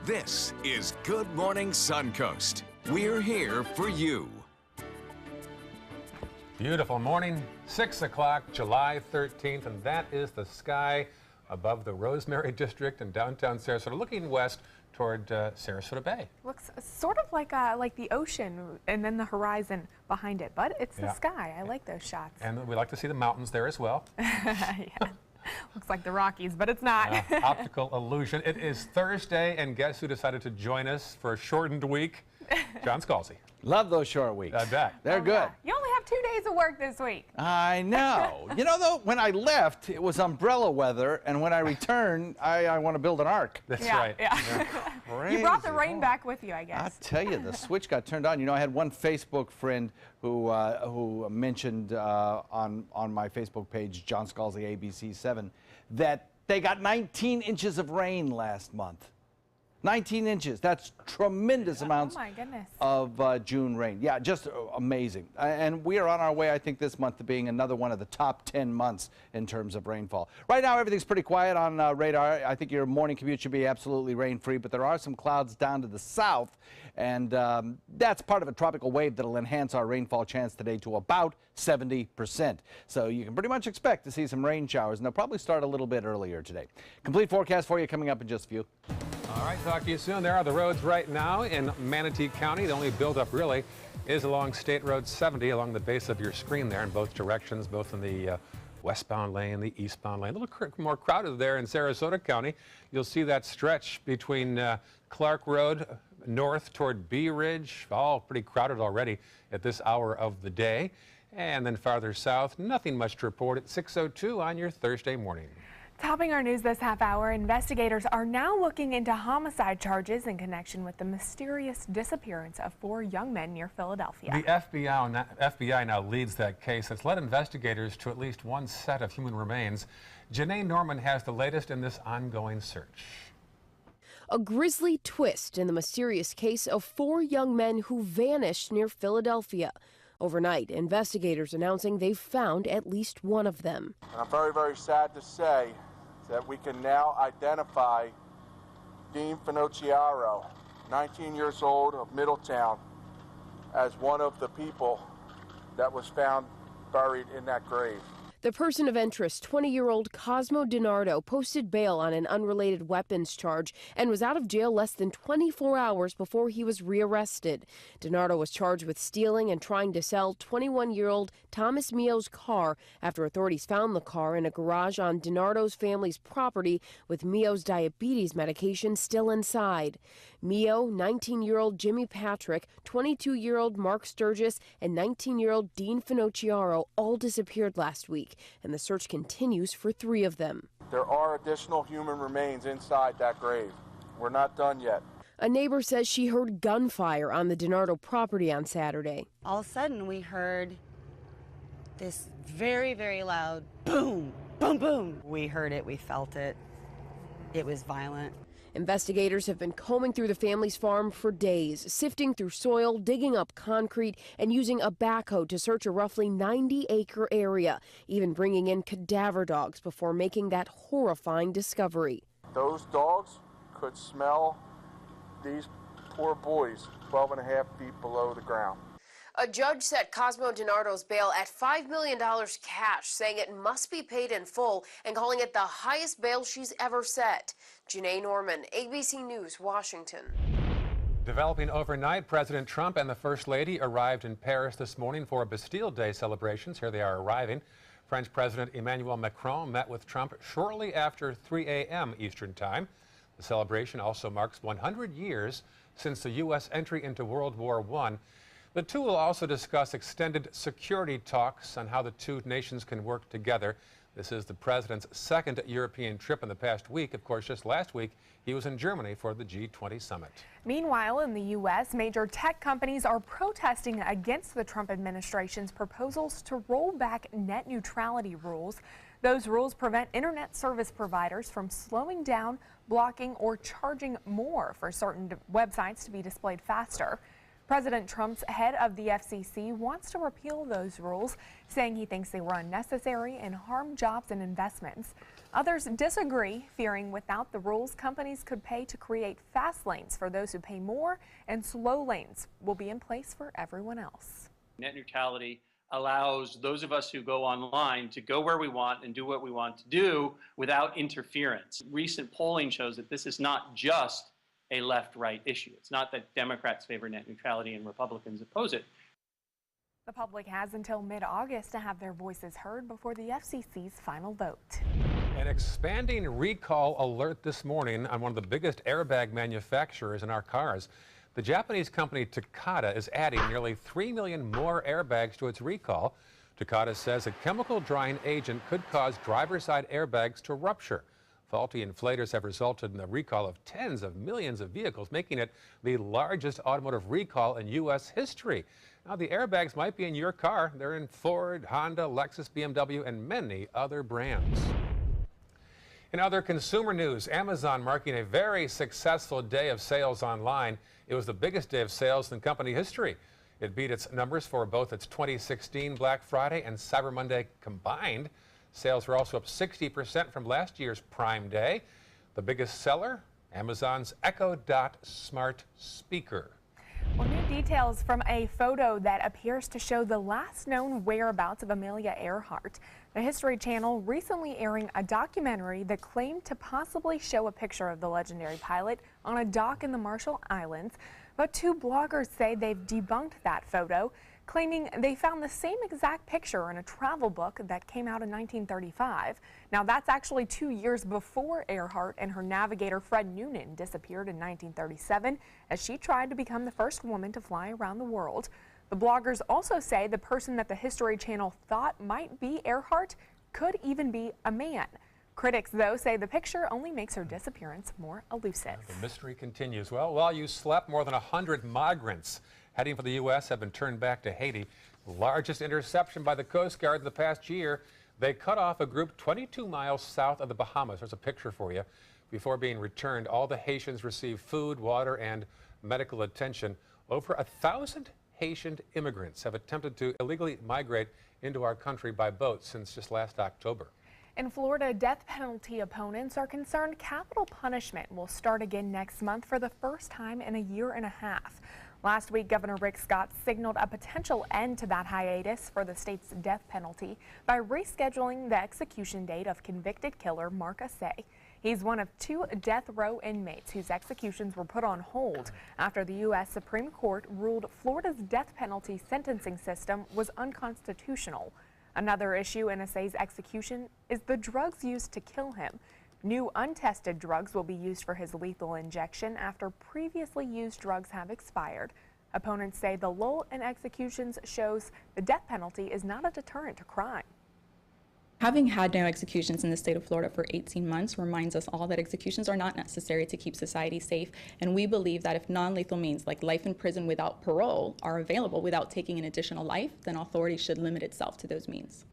This is Good Morning Suncoast. We're here for you. Beautiful morning, 6 o'clock, July 13th, and that is the sky above the Rosemary District in downtown Sarasota, looking west toward Sarasota Bay. Looks sort of like the ocean and then the horizon behind it, but it's the sky. I like those shots. And we like to see the mountains there as well. Yeah. Looks like the Rockies, but it's not. Optical illusion. It is Thursday, and guess who decided to join us for a shortened week? John Scalzi. Love those short weeks. I bet. They're good. Yeah. You only have 2 days of work this week. I know. You know, though, when I left, it was umbrella weather, and when I returned, I want to build an ark. That's right. Yeah. You brought the rain back with you, I guess. I tell you, the switch got turned on. You know, I had one Facebook friend who mentioned on my Facebook page, John Scalzi ABC7, that they got 19 inches of rain last month. 19 inches. That's tremendous amounts of June rain. Yeah, just amazing. And we are on our way, I think, this month to being another one of the top 10 months in terms of rainfall. Right now, everything's pretty quiet on radar. I think your morning commute should be absolutely rain-free, but there are some clouds down to the south, and that's part of a tropical wave that'll enhance our rainfall chance today to about 70%. So you can pretty much expect to see some rain showers, and they'll probably start a little bit earlier today. Complete forecast for you coming up in just a few. All right, talk to you soon. There are the roads right now in Manatee County. The only buildup really is along State Road 70 along the base of your screen there in both directions, both in the westbound lane, the eastbound lane. A little more crowded there in Sarasota County. You'll see that stretch between Clark Road north toward Bee Ridge, all pretty crowded already at this hour of the day. And then farther south, nothing much to report at 6:02 on your Thursday morning. Topping our news this half hour, investigators are now looking into homicide charges in connection with the mysterious disappearance of 4 young men near Philadelphia. The FBI now leads that case. It's led investigators to at least one set of human remains. Janae Norman has the latest in this ongoing search. A grisly twist in the mysterious case of 4 young men who vanished near Philadelphia. Overnight, investigators announcing they've found at least one of them. And I'm very, very sad to say that we can now identify Dean Finocchiaro, 19 years old, of Middletown, as one of the people that was found buried in that grave. The person of interest, 20-year-old Cosmo DiNardo, posted bail on an unrelated weapons charge and was out of jail less than 24 hours before he was rearrested. DiNardo was charged with stealing and trying to sell 21-year-old Thomas Mio's car after authorities found the car in a garage on DiNardo's family's property with Mio's diabetes medication still inside. Mio, 19-year-old Jimmy Patrick, 22-year-old Mark Sturgis, and 19-year-old Dean Finocchiaro all disappeared last week, and the search continues for 3 of them. There are additional human remains inside that grave. We're not done yet. A neighbor says she heard gunfire on the DiNardo property on Saturday. All of a sudden, we heard this very, very loud boom, boom, boom. We heard it, we felt it. It was violent. Investigators have been combing through the family's farm for days, sifting through soil, digging up concrete, and using a backhoe to search a roughly 90-acre area, even bringing in cadaver dogs before making that horrifying discovery. Those dogs could smell these poor boys 12 and a half feet below the ground. A judge set Cosmo DiNardo's bail at $5 million cash, saying it must be paid in full and calling it the highest bail she's ever set. Janae Norman, ABC News, Washington. Developing overnight, President Trump and the First Lady arrived in Paris this morning for Bastille Day celebrations. Here they are arriving. French President Emmanuel Macron met with Trump shortly after 3 a.m. Eastern Time. The celebration also marks 100 years since the U.S. entry into World War I. The two will also discuss extended security talks on how the two nations can work together. This is the president's second European trip in the past week. Of course, just last week, he was in Germany for the G20 summit. Meanwhile, in the U.S., major tech companies are protesting against the Trump administration's proposals to roll back net neutrality rules. Those rules prevent internet service providers from slowing down, blocking, or charging more for certain websites to be displayed faster. President Trump's head of the FCC wants to repeal those rules, saying he thinks they were unnecessary and harm jobs and investments. Others disagree, fearing without the rules, companies could pay to create fast lanes for those who pay more, and slow lanes will be in place for everyone else. Net neutrality allows those of us who go online to go where we want and do what we want to do without interference. Recent polling shows that this is not just a left-right issue. It's not that Democrats favor net neutrality and Republicans oppose it. The public has until mid-August to have their voices heard before the FCC's final vote. An expanding recall alert this morning on one of the biggest airbag manufacturers in our cars. The Japanese company Takata is adding nearly 3 million more airbags to its recall. Takata says a chemical drying agent could cause driver's side airbags to rupture. Faulty inflators have resulted in the recall of tens of millions of vehicles, making it the largest automotive recall in U.S. history. Now, the airbags might be in your car. They're in Ford, Honda, Lexus, BMW, and many other brands. In other consumer news, Amazon marking a very successful day of sales online. It was the biggest day of sales in company history. It beat its numbers for both its 2016 Black Friday and Cyber Monday combined. Sales were also up 60% from last year's Prime Day. The biggest seller, Amazon's Echo Dot smart speaker. Well, new details from a photo that appears to show the last known whereabouts of Amelia Earhart. The History Channel recently airing a documentary that claimed to possibly show a picture of the legendary pilot on a dock in the Marshall Islands, but two bloggers say they've debunked that photo, claiming they found the same exact picture in a travel book that came out in 1935. Now, that's actually 2 years before Earhart and her navigator Fred Noonan disappeared in 1937 as she tried to become the first woman to fly around the world. The bloggers also say the person that the History Channel thought might be Earhart could even be a man. Critics, though, say the picture only makes her disappearance more elusive. The mystery continues. Well, while you slept, more than 100 migrants heading for the U.S. have been turned back to Haiti. The largest interception by the Coast Guard in the past year. They cut off a group 22 miles south of the Bahamas. There's a picture for you. Before being returned, all the Haitians received food, water, and medical attention. Over 1,000 Haitian immigrants have attempted to illegally migrate into our country by boat since just last October. In Florida, death penalty opponents are concerned capital punishment will start again next month for the first time in a year and a half. Last week, Governor Rick Scott signaled a potential end to that hiatus for the state's death penalty by rescheduling the execution date of convicted killer Mark Assay. He's one of 2 death row inmates whose executions were put on hold after the U.S. Supreme Court ruled Florida's death penalty sentencing system was unconstitutional. Another issue in Assay's execution is the drugs used to kill him. New untested drugs will be used for his lethal injection after previously used drugs have expired. Opponents say the lull in executions shows the death penalty is not a deterrent to crime. Having had no executions in the state of Florida for 18 months reminds us all that executions are not necessary to keep society safe, and we believe that if non-lethal means like life in prison without parole are available without taking an additional life, then authority should limit itself to those means.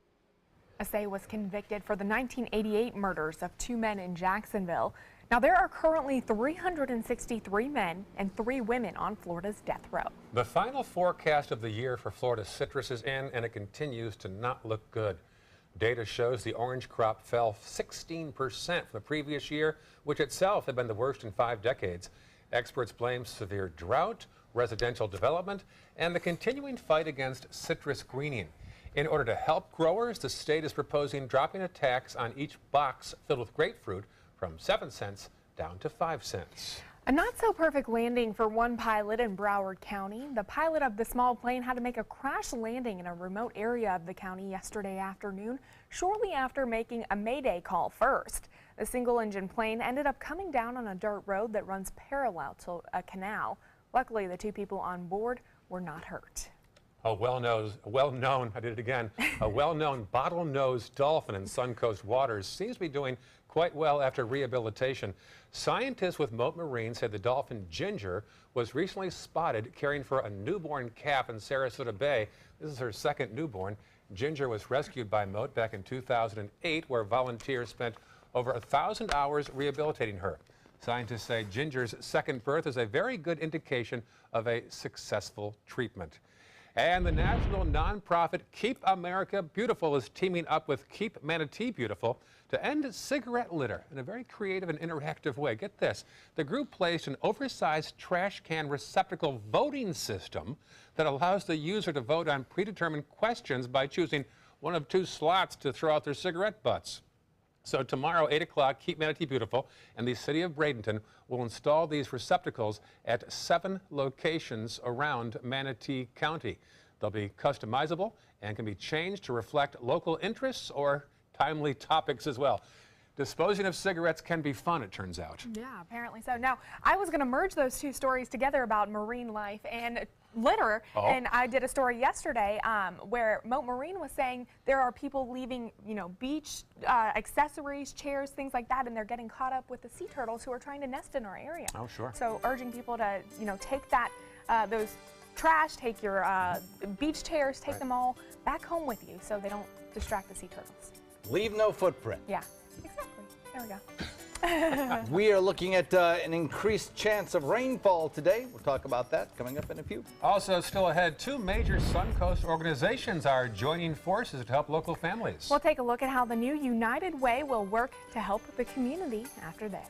Assay was convicted for the 1988 murders of 2 men in Jacksonville. Now, there are currently 363 men and 3 women on Florida's death row. The final forecast of the year for Florida citrus is in, and it continues to not look good. Data shows the orange crop fell 16% from the previous year, which itself had been the worst in 5 decades. Experts blame severe drought, residential development, and the continuing fight against citrus greening. In order to help growers, the state is proposing dropping a tax on each box filled with grapefruit from 7 cents down to 5 cents. A not-so-perfect landing for one pilot in Broward County. The pilot of the small plane had to make a crash landing in a remote area of the county yesterday afternoon, shortly after making a mayday call first. The single-engine plane ended up coming down on a dirt road that runs parallel to a canal. Luckily, the 2 people on board were not hurt. A well-known bottlenose dolphin in Suncoast waters seems to be doing quite well after rehabilitation. Scientists with Mote Marine said the dolphin Ginger was recently spotted caring for a newborn calf in Sarasota Bay. This is her second newborn. Ginger was rescued by Mote back in 2008, where volunteers spent over 1,000 hours rehabilitating her. Scientists say Ginger's second birth is a very good indication of a successful treatment. And the national nonprofit Keep America Beautiful is teaming up with Keep Manatee Beautiful to end cigarette litter in a very creative and interactive way. Get this. The group placed an oversized trash can receptacle voting system that allows the user to vote on predetermined questions by choosing one of 2 slots to throw out their cigarette butts. So tomorrow, 8 o'clock, Keep Manatee Beautiful and the City of Bradenton will install these receptacles at 7 locations around Manatee County. They'll be customizable and can be changed to reflect local interests or timely topics as well. Disposing of cigarettes can be fun, it turns out. Yeah, apparently so. Now, I was going to merge those 2 stories together about marine life and litter, and I did a story yesterday where Moat Marine was saying there are people leaving, beach accessories, chairs, things like that, and they're getting caught up with the sea turtles who are trying to nest in our area. Oh, sure. So urging people to, take that, those trash, take your beach chairs, take them all back home with you so they don't distract the sea turtles. Leave no footprint. Yeah, exactly. There we go. We are looking at an increased chance of rainfall today. We'll talk about that coming up in a few. Also still ahead, 2 major Suncoast organizations are joining forces to help local families. We'll take a look at how the new United Way will work to help the community after this.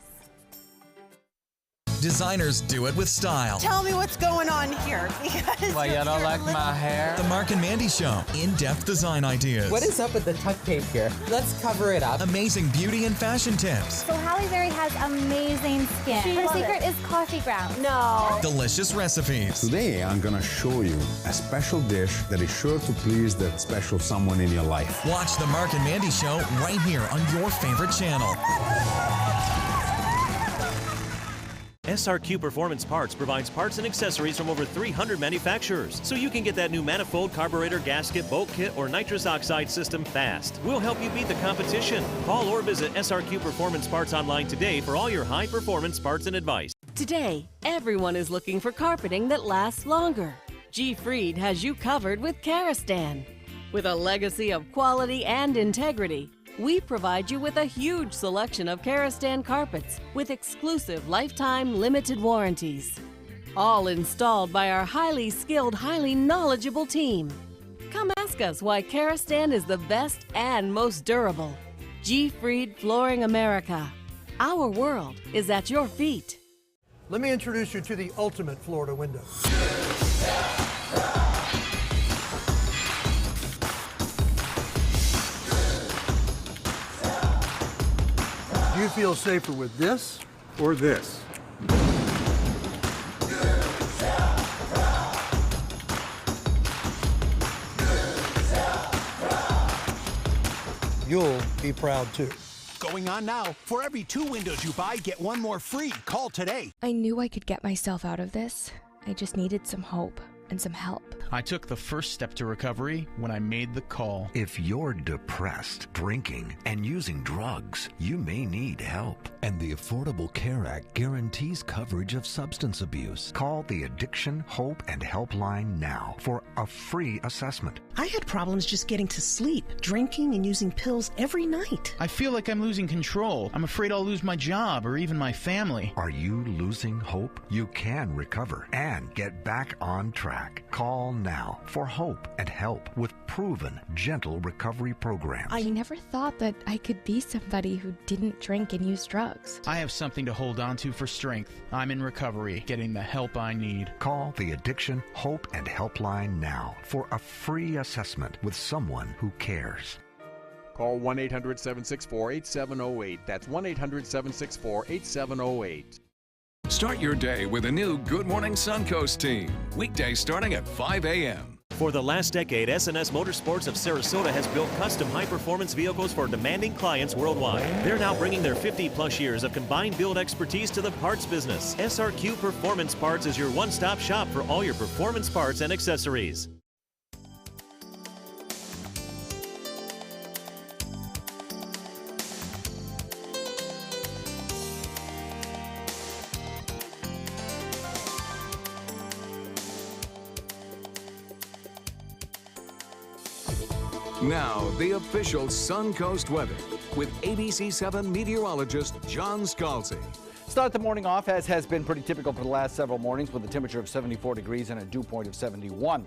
Designers do it with style. Tell me what's going on here. Because Why, you don't like my hair? The Mark and Mandy Show. In-depth design ideas. What is up with the tuck tape here? Let's cover it up. Amazing beauty and fashion tips. So Halle Berry has amazing skin. Her secret is coffee grounds. No. Delicious recipes. Today, I'm gonna show you a special dish that is sure to please that special someone in your life. Watch The Mark and Mandy Show right here on your favorite channel. SRQ Performance Parts provides parts and accessories from over 300 manufacturers, so you can get that new manifold, carburetor, gasket, bolt kit, or nitrous oxide system fast. We'll help you beat the competition. Call or visit SRQ Performance Parts online today for all your high-performance parts and advice. Today, everyone is looking for carpeting that lasts longer. G. Fried has you covered with Karastan. With a legacy of quality and integrity, we provide you with a huge selection of Karastan carpets with exclusive lifetime limited warranties. All installed by our highly skilled, highly knowledgeable team. Come ask us why Karastan is the best and most durable. G. Fried Flooring America. Our world is at your feet. Let me introduce you to the ultimate Florida window. Do you feel safer with this or this? You'll be proud too. Going on now. For every 2 windows you buy, get 1 more free. Call today. I knew I could get myself out of this. I just needed some hope and some help. I took the first step to recovery when I made the call. If you're depressed, drinking, and using drugs, you may need help. And the Affordable Care Act guarantees coverage of substance abuse. Call the Addiction, Hope, and Helpline now for a free assessment. I had problems just getting to sleep, drinking and using pills every night. I feel like I'm losing control. I'm afraid I'll lose my job or even my family. Are you losing hope? You can recover and get back on track. Call now for hope and help with proven, gentle recovery programs. I never thought that I could be somebody who didn't drink and use drugs. I have something to hold on to for strength. I'm in recovery, getting the help I need. Call the Addiction, Hope, and Helpline now for a free assessment with someone who cares. Call 1-800-764-8708. That's 1-800-764-8708. Start your day with a new Good Morning Suncoast team. Weekdays starting at 5 a.m. For the last decade, S&S Motorsports of Sarasota has built custom high-performance vehicles for demanding clients worldwide. They're now bringing their 50-plus years of combined build expertise to the parts business. SRQ Performance Parts is your one-stop shop for all your performance parts and accessories. Now, the official Suncoast weather with ABC 7 meteorologist John Scalzi. Start the morning off as has been pretty typical for the last several mornings with a temperature of 74 degrees and a dew point of 71.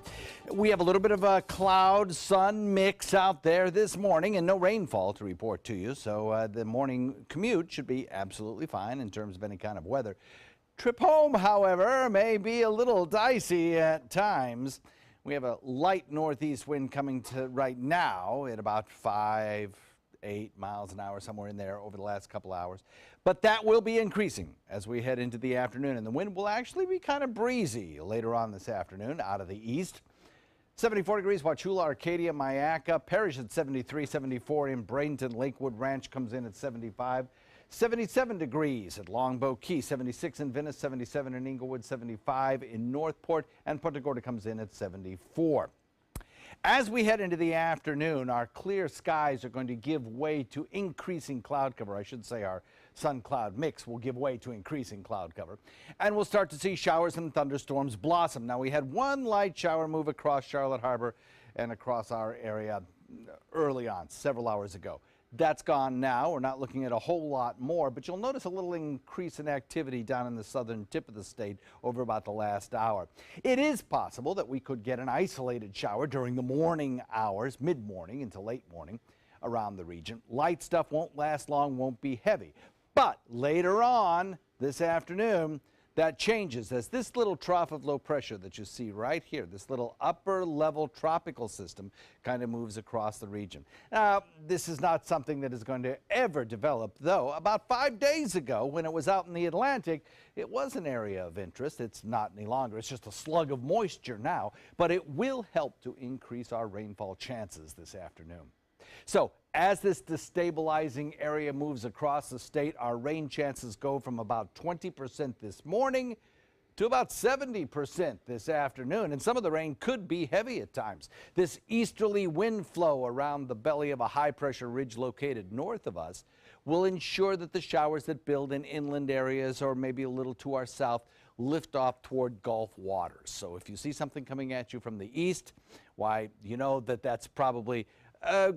We have a little bit of a cloud-sun mix out there this morning and no rainfall to report to you, so the morning commute should be absolutely fine in terms of any kind of weather. Trip home, however, may be a little dicey at times. We have a light northeast wind coming to right now at about 5, 8 miles an hour, somewhere in there over the last couple hours. But that will be increasing as we head into the afternoon, and the wind will actually be kind of breezy later on this afternoon out of the east. 74 degrees, Wauchula, Arcadia, Myakka, Parrish at 73, 74 in Bradenton, Lakewood Ranch comes in at 75. 77 degrees at Longboat Key, 76 in Venice, 77 in Inglewood, 75 in Northport, and Punta Gorda comes in at 74. As we head into the afternoon, our clear skies are going to give way to increasing cloud cover. I should say our sun-cloud mix will give way to increasing cloud cover. And we'll start to see showers and thunderstorms blossom. Now, we had one light shower move across Charlotte Harbor and across our area early on, several hours ago. That's gone now. We're not looking at a whole lot more, but you'll notice a little increase in activity down in the southern tip of the state over about the last hour. It is possible that we could get an isolated shower during the morning hours, mid-morning into late morning around the region. Light stuff won't last long, won't be heavy. But later on this afternoon, that changes as this little trough of low pressure that you see right here, this little upper level tropical system kind of moves across the region. Now, this is not something that is going to ever develop, though. About 5 days ago, when it was out in the Atlantic, it was an area of interest. It's not any longer. It's just a slug of moisture now, but it will help to increase our rainfall chances this afternoon. So as this destabilizing area moves across the state, our rain chances go from about 20% this morning to about 70% this afternoon. And some of the rain could be heavy at times. This easterly wind flow around the belly of a high-pressure ridge located north of us will ensure that the showers that build in inland areas or maybe a little to our south lift off toward Gulf waters. So if you see something coming at you from the east, why, you know that that's probably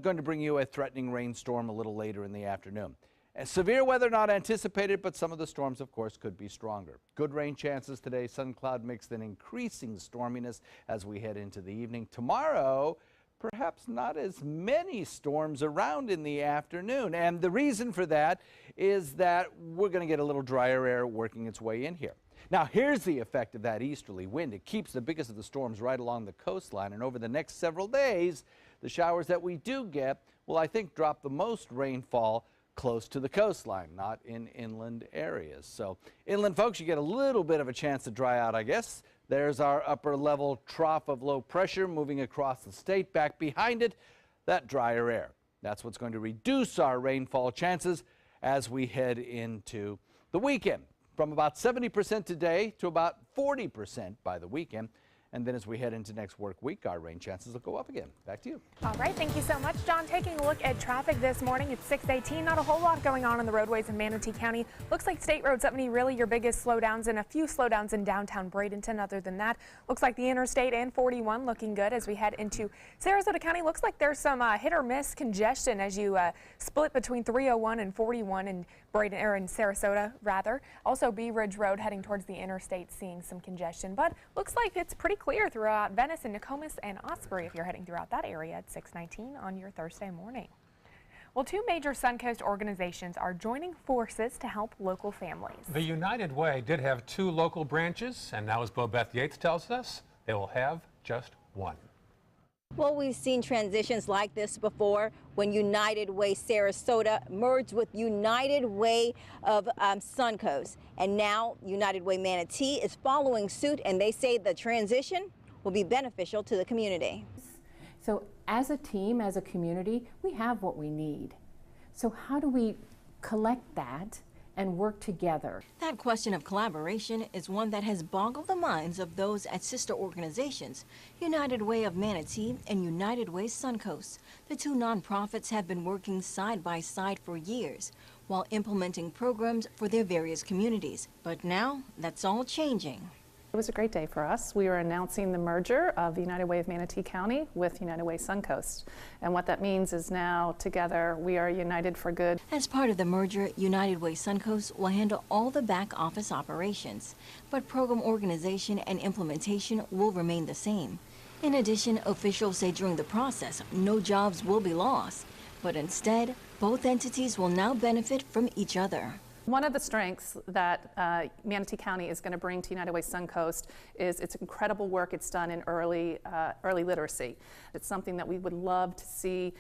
going to bring you a threatening rainstorm a little later in the afternoon. And severe weather not anticipated, but some of the storms, of course, could be stronger. Good rain chances today, sun-cloud mix, then increasing storminess as we head into the evening. Tomorrow, perhaps not as many storms around in the afternoon. And the reason for that is that we're going to get a little drier air working its way in here. Now, here's the effect of that easterly wind. It keeps the biggest of the storms right along the coastline, and over the next several days, the showers that we do get will, I think, drop the most rainfall close to the coastline, not in inland areas. So inland folks, you get a little bit of a chance to dry out, I guess. There's our upper level trough of low pressure moving across the state. Back behind it, that drier air. That's what's going to reduce our rainfall chances as we head into the weekend. From about 70% today to about 40% by the weekend. And then as we head into next work week, our rain chances will go up again. Back to you. All right, thank you so much, John. Taking a look at traffic this morning, it's 6:18. Not a whole lot going on the roadways in Manatee County. Looks like State Road 70 really your biggest slowdowns, and a few slowdowns in downtown Bradenton. Other than that, looks like the Interstate and 41 looking good as we head into Sarasota County. Looks like there's some hit or miss congestion as you split between 301 and 41 in Sarasota, rather. Also, Bee Ridge Road heading towards the interstate, seeing some congestion, but looks like it's pretty clear throughout Venice and Nokomis and Osprey if you're heading throughout that area at 6:19 on your Thursday morning. Well, two major Suncoast organizations are joining forces to help local families. The United Way did have 2 local branches, and now, as Beth Yates tells us, they will have just one. Well, we've seen transitions like this before when United Way Sarasota merged with United Way of Suncoast. And now United Way Manatee is following suit, and they say the transition will be beneficial to the community. So as a team, as a community, we have what we need. So how do we collect that and work together? That question of collaboration is one that has boggled the minds of those at sister organizations, United Way of Manatee and United Way Suncoast. The two nonprofits have been working side by side for years while implementing programs for their various communities. But now, that's all changing. It was a great day for us. We were announcing the merger of the United Way of Manatee County with United Way Suncoast. And what that means is now together we are united for good. As part of the merger, United Way Suncoast will handle all the back office operations, but program organization and implementation will remain the same. In addition, officials say during the process, no jobs will be lost, but instead, both entities will now benefit from each other. One of the strengths that Manatee County is going to bring to United Way Suncoast is its incredible work it's done in early literacy. It's something that we would love to see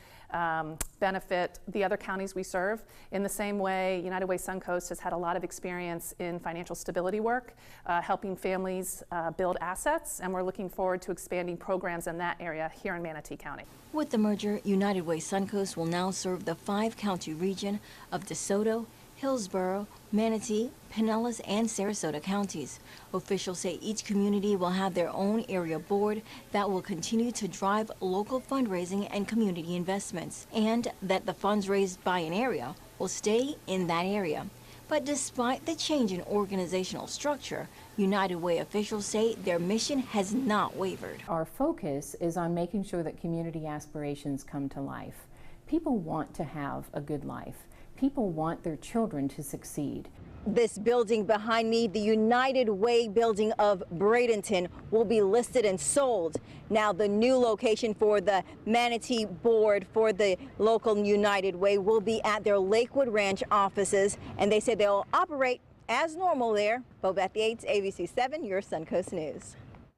benefit the other counties we serve. In the same way, United Way Suncoast has had a lot of experience in financial stability work, helping families build assets, and we're looking forward to expanding programs in that area here in Manatee County. With the merger, United Way Suncoast will now serve the 5-county region of DeSoto, Hillsborough, Manatee, Pinellas, and Sarasota counties. Officials say each community will have their own area board that will continue to drive local fundraising and community investments, and that the funds raised by an area will stay in that area. But despite the change in organizational structure, United Way officials say their mission has not wavered. Our focus is on making sure that community aspirations come to life. People want to have a good life. People want their children to succeed. This building behind me, the United Way building of Bradenton, will be listed and sold. Now the new location for the Manatee board for the local United Way will be at their Lakewood Ranch offices, and they say they'll operate as normal there. Bobette Yates, ABC 7, your Suncoast News.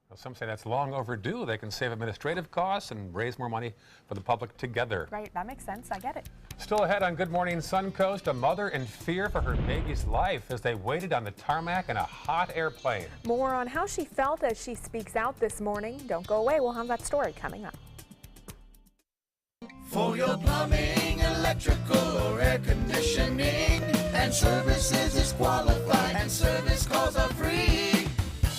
Well, some say that's long overdue. They can save administrative costs and raise more money for the public together. Right, that makes sense. I get it. Still ahead on Good Morning Suncoast, a mother in fear for her baby's life as they waited on the tarmac in a hot airplane. More on how she felt as she speaks out this morning. Don't go away. We'll have that story coming up. For your plumbing, electrical, or air conditioning, and services is qualified, and service calls are free.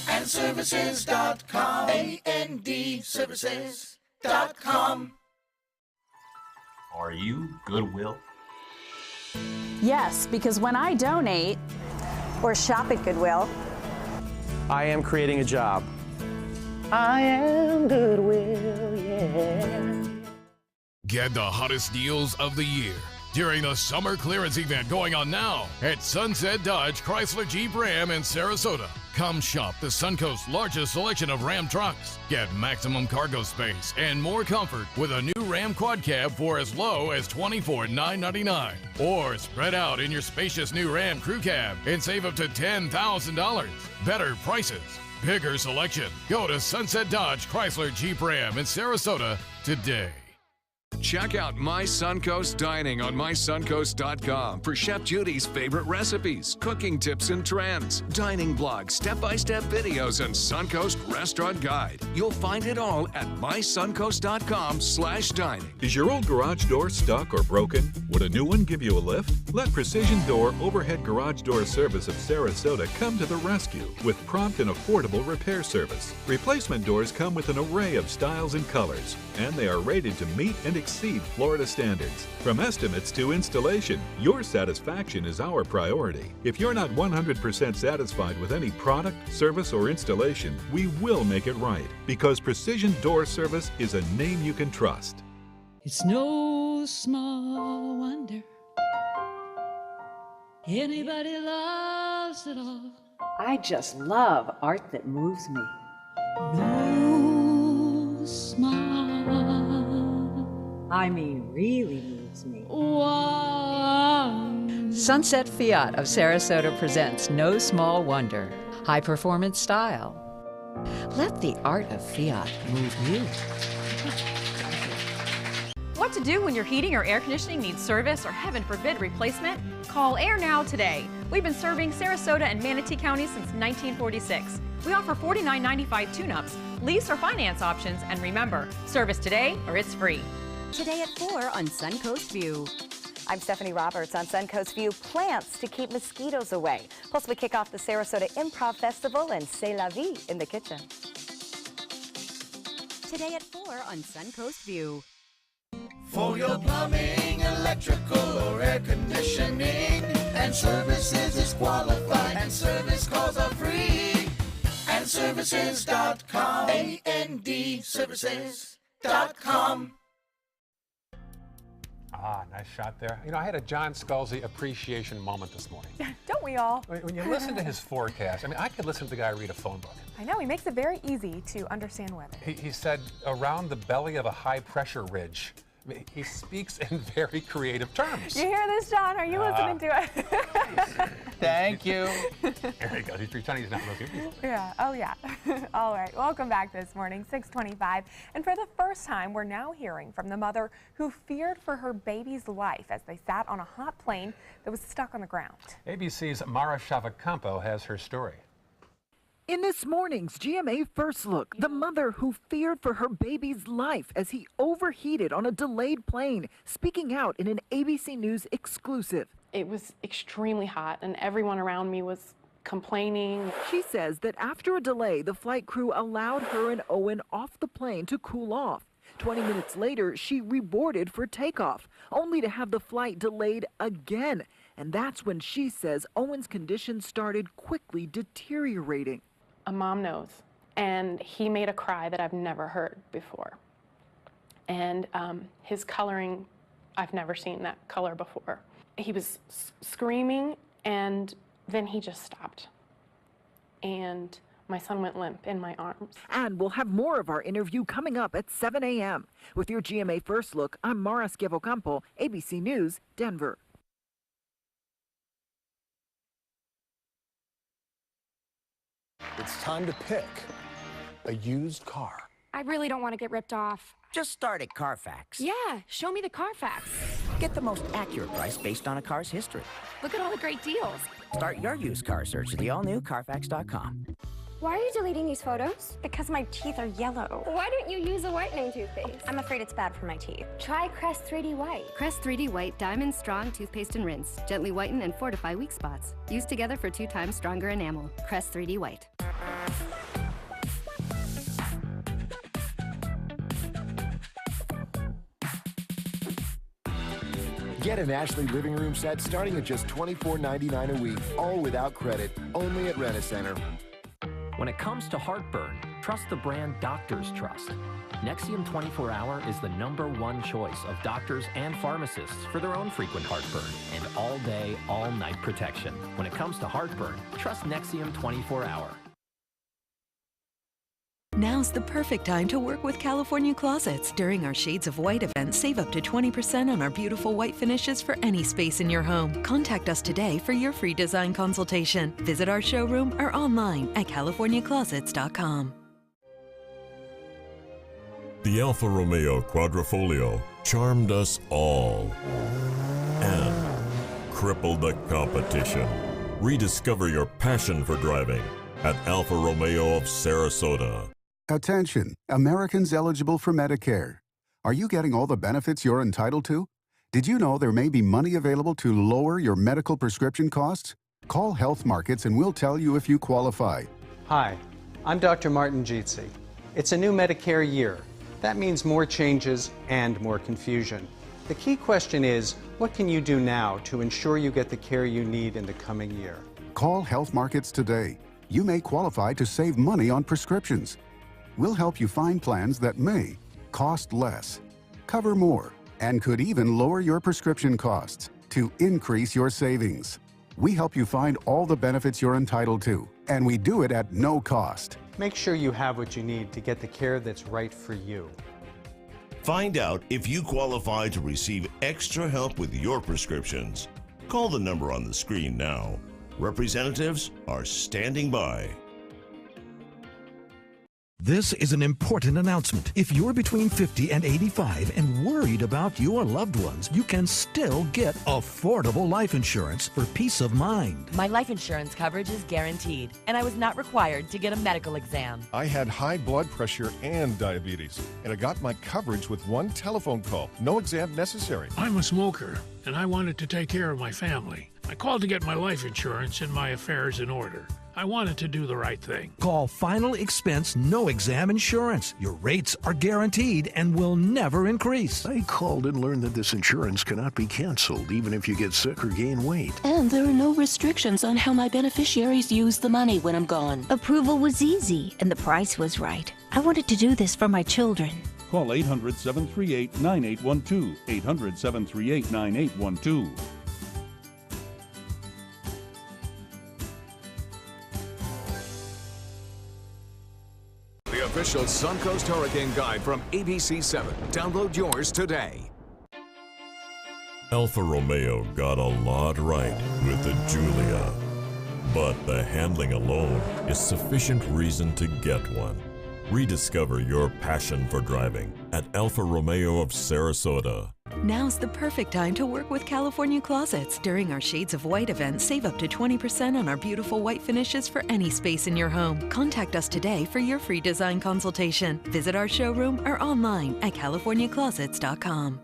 And services.com, AND services.com. Are you Goodwill? Yes, because when I donate or shop at Goodwill, I am creating a job. I am Goodwill, yeah. Get the hottest deals of the year during the summer clearance event going on now at Sunset Dodge Chrysler Jeep Ram in Sarasota. Come shop the Suncoast's largest selection of Ram trucks. Get maximum cargo space and more comfort with a new Ram Quad Cab for as low as $24,999. Or spread out in your spacious new Ram Crew Cab and save up to $10,000. Better prices, bigger selection. Go to Sunset Dodge Chrysler Jeep Ram in Sarasota today. Check out My Suncoast Dining on mysuncoast.com for Chef Judy's favorite recipes, cooking tips and trends, dining blogs, step-by-step videos, and Suncoast Restaurant Guide. You'll find it all at mysuncoast.com/dining. Is your old garage door stuck or broken? Would a new one give you a lift? Let Precision Door Overhead Garage Door Service of Sarasota come to the rescue with prompt and affordable repair service. Replacement doors come with an array of styles and colors, and they are rated to meet and exceed Florida standards. From estimates to installation, your satisfaction is our priority. If you're not 100% satisfied with any product, service, or installation, we will make it right, because Precision Door Service is a name you can trust. It's no small wonder anybody loves it all. I just love art that moves me. No small, I mean, really moves me. one. Sunset Fiat of Sarasota presents No Small Wonder. High performance style. Let the art of Fiat move you. What to do when your heating or air conditioning needs service or, heaven forbid, replacement? Call Air Now today. We've been serving Sarasota and Manatee County since 1946. We offer $49.95 tune-ups, lease or finance options, and remember, service today or it's free. Today at 4 on Suncoast View. I'm Stephanie Roberts on Suncoast View. Plants to keep mosquitoes away. Plus, we kick off the Sarasota Improv Festival and C'est la vie in the kitchen. Today at 4 on Suncoast View. For your plumbing, electrical, or air conditioning, and services is qualified, and service calls are free. And andservices.com. andservices.com. Ah, nice shot there. You know, I had a John Scalzi appreciation moment this morning. Don't we all? When you listen to his forecast, I mean, I could listen to the guy read a phone book. I know, he makes it very easy to understand weather. He said, around the belly of a high-pressure ridge. I mean, he speaks in very creative terms. You hear this, John? Are you listening to it? Thank you. There he goes. He's pretending he's not listening. Yeah. Oh, yeah. All right. Welcome back this morning, 6:25. And for the first time, we're now hearing from the mother who feared for her baby's life as they sat on a hot plane that was stuck on the ground. ABC's Mara Chavacampo has her story. In this morning's GMA First Look, the mother who feared for her baby's life as he overheated on a delayed plane, speaking out in an ABC News exclusive. It was extremely hot and everyone around me was complaining. She says that after a delay, the flight crew allowed her and Owen off the plane to cool off. 20 minutes later, she reboarded for takeoff, only to have the flight delayed again. And that's when she says Owen's condition started quickly deteriorating. A mom knows, and he made a cry that I've never heard before. And his coloring, I've never seen that color before. He was screaming, and then he just stopped. And my son went limp in my arms. And we'll have more of our interview coming up at 7 a.m. With your GMA First Look, I'm Mara Chavacampo, ABC News, Denver. It's time to pick a used car. I really don't want to get ripped off. Just start at Carfax. Yeah, show me the Carfax. Get the most accurate price based on a car's history. Look at all the great deals. Start your used car search at the all-new Carfax.com. Why are you deleting these photos? Because my teeth are yellow. Why don't you use a whitening toothpaste? I'm afraid it's bad for my teeth. Try Crest 3D White. Crest 3D White Diamond Strong Toothpaste and Rinse. Gently whiten and fortify weak spots. Used together for 2 times stronger enamel. Crest 3D White. Get an Ashley living room set starting at just $24.99 a week, all without credit, only at Rent-A-Center. When it comes to heartburn, trust the brand doctors trust. Nexium 24 Hour is the #1 choice of doctors and pharmacists for their own frequent heartburn and all-day, all-night protection. When it comes to heartburn, trust Nexium 24 Hour. Now's the perfect time to work with California Closets. During our Shades of White event, save up to 20% on our beautiful white finishes for any space in your home. Contact us today for your free design consultation. Visit our showroom or online at californiaclosets.com. The Alfa Romeo Quadrifoglio charmed us all and crippled the competition. Rediscover your passion for driving at Alfa Romeo of Sarasota. Attention, Americans eligible for Medicare. Are you getting all the benefits you're entitled to? Did you know there may be money available to lower your medical prescription costs? Call Health Markets and we'll tell you if you qualify. Hi, I'm Dr. Martin Jeetsi. It's a new Medicare year. That means more changes and more confusion. The key question is, what can you do now to ensure you get the care you need in the coming year? Call Health Markets today. You may qualify to save money on prescriptions. We'll help you find plans that may cost less, cover more, and could even lower your prescription costs to increase your savings. We help you find all the benefits you're entitled to, and we do it at no cost. Make sure you have what you need to get the care that's right for you. Find out if you qualify to receive extra help with your prescriptions. Call the number on the screen now. Representatives are standing by. This is an important announcement. If you're between 50 and 85 and worried about your loved ones, you can still get affordable life insurance for peace of mind. My life insurance coverage is guaranteed, and I was not required to get a medical exam. I had high blood pressure and diabetes, and I got my coverage with one telephone call. No exam necessary. I'm a smoker, and I wanted to take care of my family. I called to get my life insurance and my affairs in order. I wanted to do the right thing. Call Final Expense No Exam Insurance. Your rates are guaranteed and will never increase. I called and learned that this insurance cannot be canceled even if you get sick or gain weight. And there are no restrictions on how my beneficiaries use the money when I'm gone. Approval was easy and the price was right. I wanted to do this for my children. Call 800-738-9812. 800-738-9812. The official Suncoast Hurricane Guide from ABC 7. Download yours today. Alfa Romeo got a lot right with the Giulia, but the handling alone is sufficient reason to get one. Rediscover your passion for driving at Alfa Romeo of Sarasota. Now's the perfect time to work with California Closets. During our Shades of White event, save up to 20% on our beautiful white finishes for any space in your home. Contact us today for your free design consultation. Visit our showroom or online at californiaclosets.com.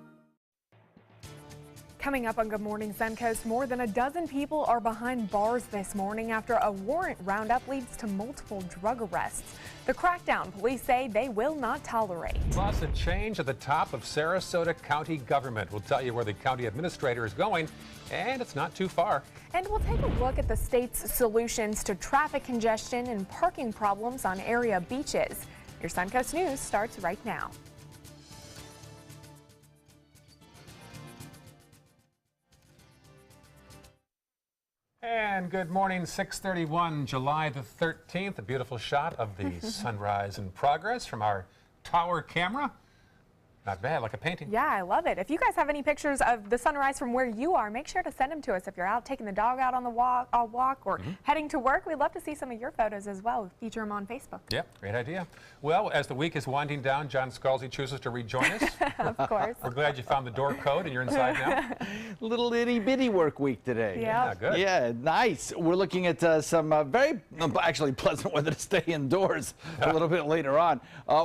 Coming up on Good Morning Suncoast, more than a dozen people are behind bars this morning after a warrant roundup leads to multiple drug arrests. The crackdown police say they will not tolerate. Plus, a change at the top of Sarasota County government. We'll tell you where the county administrator is going, and it's not too far. And we'll take a look at the state's solutions to traffic congestion and parking problems on area beaches. Your Suncoast News starts right now. And good morning, 6:31, July the 13th. A beautiful shot of the sunrise in progress from our tower camera. Not bad, like a painting. Yeah, I love it. If you guys have any pictures of the sunrise from where you are, make sure to send them to us. If you're out taking the dog out on the walk or heading to work, we'd love to see some of your photos as well. Feature them on Facebook. Yep, great idea. Well, as the week is winding down, John Scalzi chooses to rejoin us. Of course. We're glad you found the door code and you're inside now. Little itty bitty work week today. Yeah, good. Yeah, nice. We're looking at some very actually pleasant weather to stay indoors a little bit later on.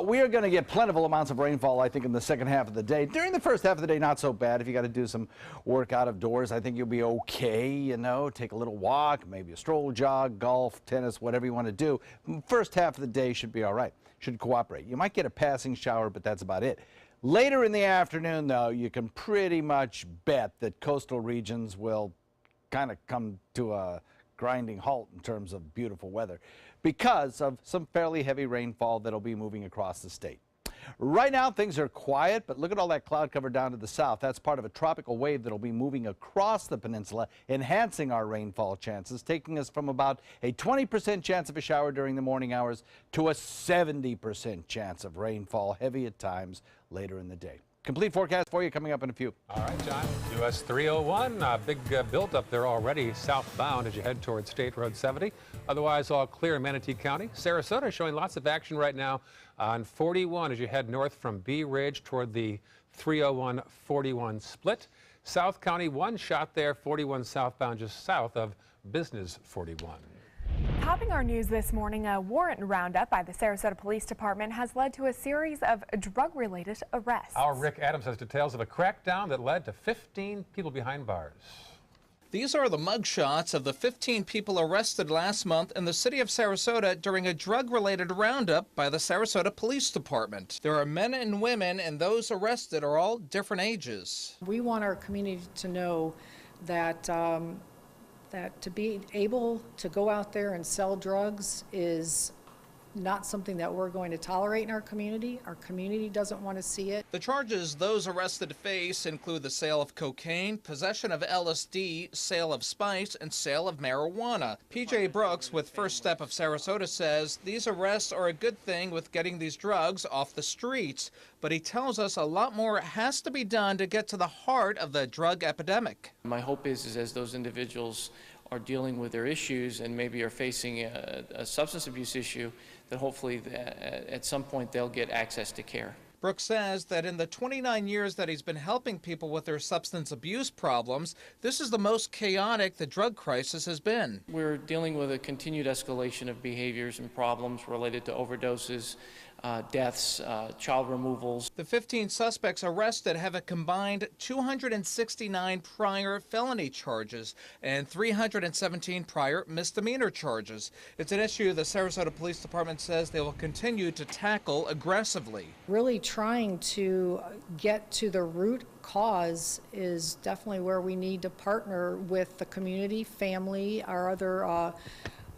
We are going to get plentiful amounts of rainfall, I think, in the second half of the day. During the first half of the day, not so bad. If you got to do some work out of doors, I think you'll be okay, you know, take a little walk, maybe a stroll, jog, golf, tennis, whatever you want to do. First half of the day should be all right, should cooperate. You might get a passing shower, but that's about it. Later in the afternoon, though, you can pretty much bet that coastal regions will kind of come to a grinding halt in terms of beautiful weather because of some fairly heavy rainfall that'll be moving across the state. Right now, things are quiet, but look at all that cloud cover down to the south. That's part of a tropical wave that'll be moving across the peninsula, enhancing our rainfall chances, taking us from about a 20% chance of a shower during the morning hours to a 70% chance of rainfall, heavy at times, later in the day. Complete forecast for you coming up in a few. All right, John. US 301, big build-up there already southbound as you head towards State Road 70. Otherwise, all clear in Manatee County. Sarasota showing lots of action right now on 41 as you head north from Bee Ridge toward the 301-41 split. South County, one shot there, 41 southbound just south of Business 41. Topping our news this morning, a warrant roundup by the Sarasota Police Department has led to a series of drug-related arrests. Our Rick Adams has details of a crackdown that led to 15 people behind bars. These are the mugshots of the 15 people arrested last month in the city of Sarasota during a drug-related roundup by the Sarasota Police Department. There are men and women, and those arrested are all different ages. We want our community to know that that to be able to go out there and sell drugs is not something that we're going to tolerate in our community. Our community doesn't want to see it. The charges those arrested face include the sale of cocaine, possession of LSD, sale of spice, and sale of marijuana. PJ Brooks with First Step of Sarasota says these arrests are a good thing with getting these drugs off the streets, but he tells us a lot more has to be done to get to the heart of the drug epidemic. My hope is as those individuals are dealing with their issues and maybe are facing a substance abuse issue, that hopefully at some point they'll get access to care. Brooks says that in the 29 years that he's been helping people with their substance abuse problems, this is the most chaotic the drug crisis has been. We're dealing with a continued escalation of behaviors and problems related to overdoses, deaths, child removals. The 15 suspects arrested have a combined 269 prior felony charges and 317 prior misdemeanor charges. It's an issue the Sarasota Police Department says they will continue to tackle aggressively. Really trying to get to the root cause is definitely where we need to partner with the community, family, our other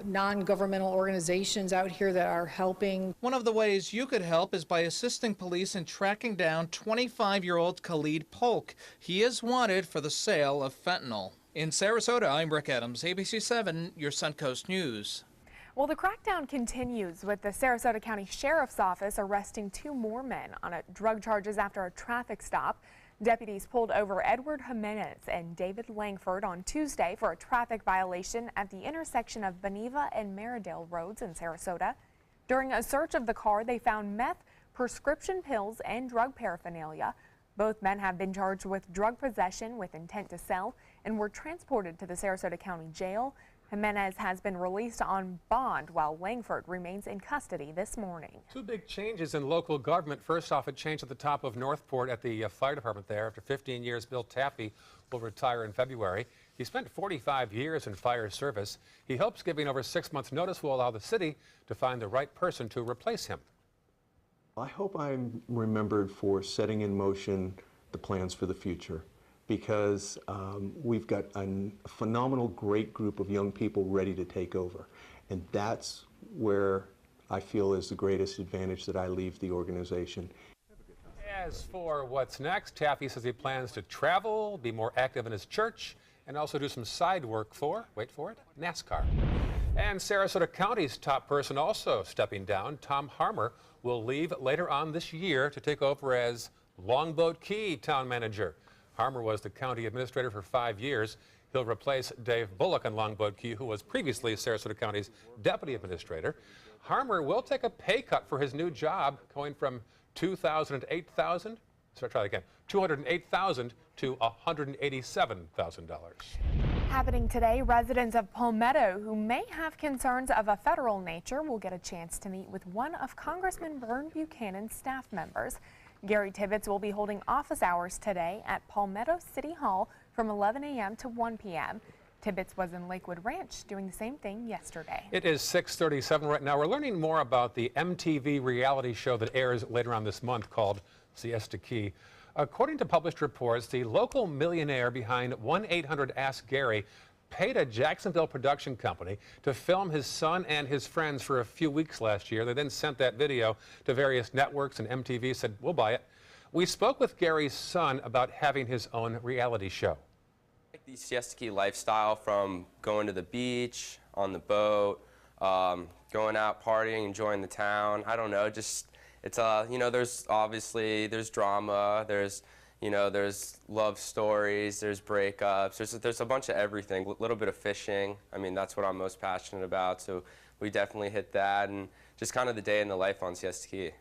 non-governmental organizations out here that are helping. One of the ways you could help is by assisting police in tracking down 25-year-old Khalid Polk. He is wanted for the sale of fentanyl. In Sarasota, I'm Rick Adams, ABC 7, your Suncoast News. Well, the crackdown continues with the Sarasota County Sheriff's Office arresting 2 more men on drug charges after a traffic stop. Deputies pulled over Edward Jimenez and David Langford on Tuesday for a traffic violation at the intersection of Beneva and Maridale Roads in Sarasota. During a search of the car, they found meth, prescription pills, and drug paraphernalia. Both men have been charged with drug possession with intent to sell and were transported to the Sarasota County Jail. Jimenez has been released on bond while Langford remains in custody this morning. 2 big changes in local government. First off, a change at the top of Northport at the fire department there. After 15 years, Bill Taffy will retire in February. He spent 45 years in fire service. He hopes giving over 6 months' notice will allow the city to find the right person to replace him. I hope I'm remembered for setting in motion the plans for the future, because we've got a phenomenal, great group of young people ready to take over. And that's where I feel is the greatest advantage that I leave the organization. As for what's next, Taffy says he plans to travel, be more active in his church, and also do some side work for, wait for it, NASCAR. And Sarasota County's top person also stepping down. Tom Harmer will leave later on this year to take over as Longboat Key town manager. Harmer was the county administrator for 5 years. He'll replace Dave Bullock on Longboat Key, who was previously Sarasota County's deputy administrator. Harmer will take a pay cut for his new job, going from $208,000 to $187,000. Happening today, residents of Palmetto who may have concerns of a federal nature will get a chance to meet with one of Congressman Vern Buchanan's staff members. Gary Tibbetts will be holding office hours today at Palmetto City Hall from 11 a.m. to 1 p.m. Tibbetts was in Lakewood Ranch doing the same thing yesterday. It is 6:37 right now. We're learning more about the MTV reality show that airs later on this month called Siesta Key. According to published reports, the local millionaire behind 1-800-ASK-GARY paid a Jacksonville production company to film his son and his friends for a few weeks last year. They then sent that video to various networks, and MTV said, we'll buy it. We spoke with Gary's son about having his own reality show. Like the Siesta Key lifestyle, from going to the beach, on the boat, going out partying, enjoying the town. I don't know, just, it's, you know, there's drama, there's love stories, there's breakups, there's a bunch of everything, a little bit of fishing. I mean, that's what I'm most passionate about, so we definitely hit that, and just kind of the day in the life on Siesta Key.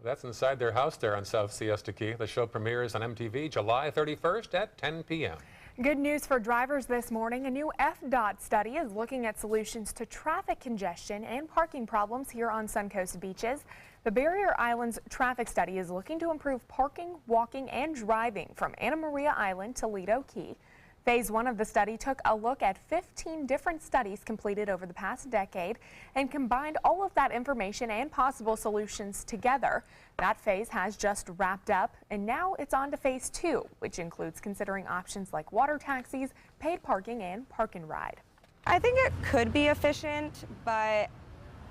That's inside their house there on South Siesta Key. The show premieres on MTV July 31st at 10 p.m. Good news for drivers this morning. A new FDOT study is looking at solutions to traffic congestion and parking problems here on Suncoast beaches. The Barrier Islands traffic study is looking to improve parking, walking, and driving from Anna Maria Island to Lido Key. Phase 1 of the study took a look at 15 different studies completed over the past decade and combined all of that information and possible solutions together. That phase has just wrapped up, and now it's on to Phase 2, which includes considering options like water taxis, paid parking, and park and ride. I think it could be efficient, but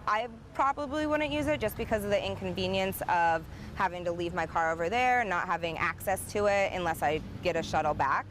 I probably wouldn't use it just because of the inconvenience of having to leave my car over there, not having access to it unless I get a shuttle back.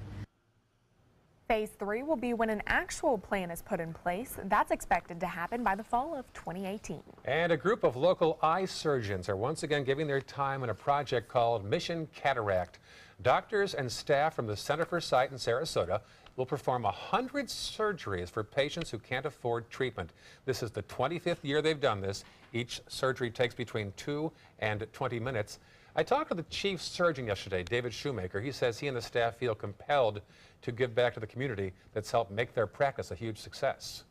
Phase 3 will be when an actual plan is put in place. That's expected to happen by the fall of 2018. And a group of local eye surgeons are once again giving their time in a project called Mission Cataract. Doctors and staff from the Center for Sight in Sarasota will perform 100 surgeries for patients who can't afford treatment. This is the 25th year they've done this. Each surgery takes between 2 and 20 minutes. I talked to the chief surgeon yesterday, David Shoemaker. He says he and the staff feel compelled to give back to the community that's helped make their practice a huge success.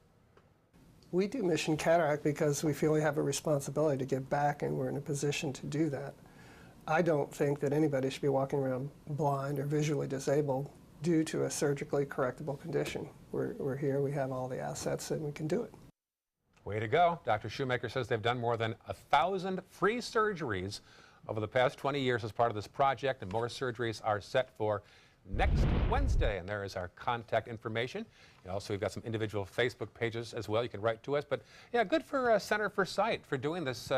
We do Mission Cataract because we feel we have a responsibility to give back, and we're in a position to do that. I don't think that anybody should be walking around blind or visually disabled due to a surgically correctable condition. We're here, we have all the assets, and we can do it. Way to go. Dr. Shoemaker says they've done more than 1,000 free surgeries over the past 20 years as part of this project, and more surgeries are set for next Wednesday. And there is our contact information. Also, we've got some individual Facebook pages as well. You can write to us. But yeah, good for Center for Sight for doing this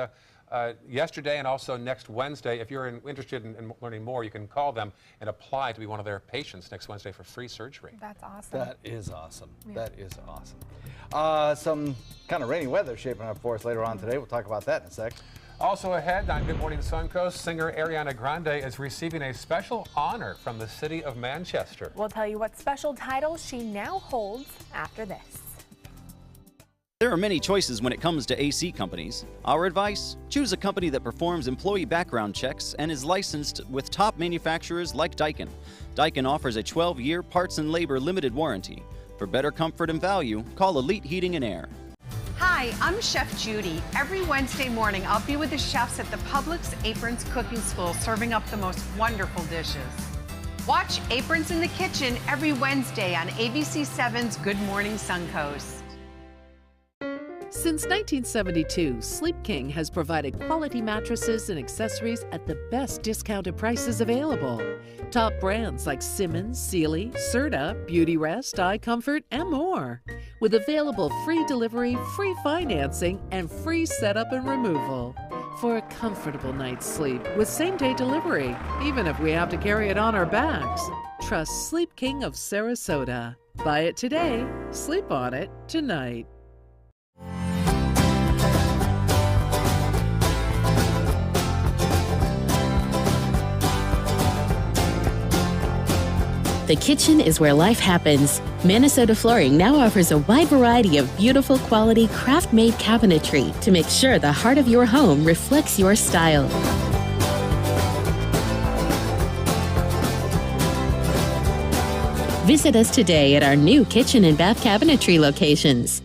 yesterday and also next Wednesday. If you're interested in learning more, you can call them and apply to be one of their patients next Wednesday for free surgery. That's awesome. That is awesome. Yeah. That is awesome. Some kind of rainy weather shaping up for us later on today. We'll talk about that in a sec. Also ahead on Good Morning Suncoast, singer Ariana Grande is receiving a special honor from the city of Manchester. We'll tell you what special title she now holds after this. There are many choices when it comes to AC companies. Our advice? Choose a company that performs employee background checks and is licensed with top manufacturers like Daikin. Daikin offers a 12-year parts and labor limited warranty. For better comfort and value, call Elite Heating and Air. Hi, I'm Chef Judy. Every Wednesday morning, I'll be with the chefs at the Publix Aprons Cooking School serving up the most wonderful dishes. Watch Aprons in the Kitchen every Wednesday on ABC7's Good Morning Suncoast. Since 1972, Sleep King has provided quality mattresses and accessories at the best discounted prices available. Top brands like Simmons, Sealy, Serta, Beautyrest, iComfort, and more. With available free delivery, free financing, and free setup and removal. For a comfortable night's sleep with same-day delivery, even if we have to carry it on our backs. Trust Sleep King of Sarasota. Buy it today, sleep on it tonight. The kitchen is where life happens. Minnesota Flooring now offers a wide variety of beautiful quality craft-made cabinetry to make sure the heart of your home reflects your style. Visit us today at our new kitchen and bath cabinetry locations.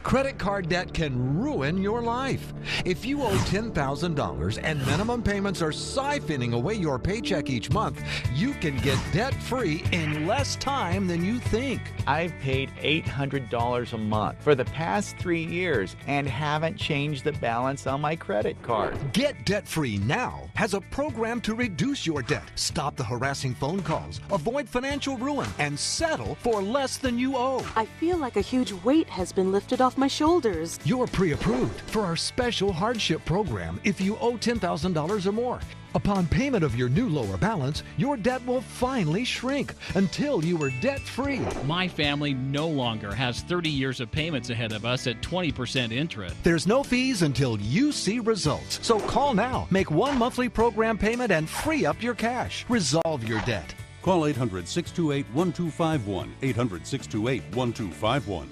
Credit card debt can ruin your life. If you owe $10,000 and minimum payments are siphoning away your paycheck each month, you can get debt-free in less time than you think. I've paid $800 a month for the past 3 years and haven't changed the balance on my credit card. Get debt-free now has a program to reduce your debt, stop the harassing phone calls, avoid financial ruin, and settle for less than you owe. I feel like a huge weight has been lifted off my shoulders. You're pre-approved for our special hardship program if you owe $10,000 or more. Upon payment of your new lower balance, your debt will finally shrink until you are debt-free. My family no longer has 30 years of payments ahead of us at 20% interest. There's no fees until you see results. So call now, make one monthly program payment, and free up your cash. Resolve your debt. Call 800-628-1251, 800-628-1251.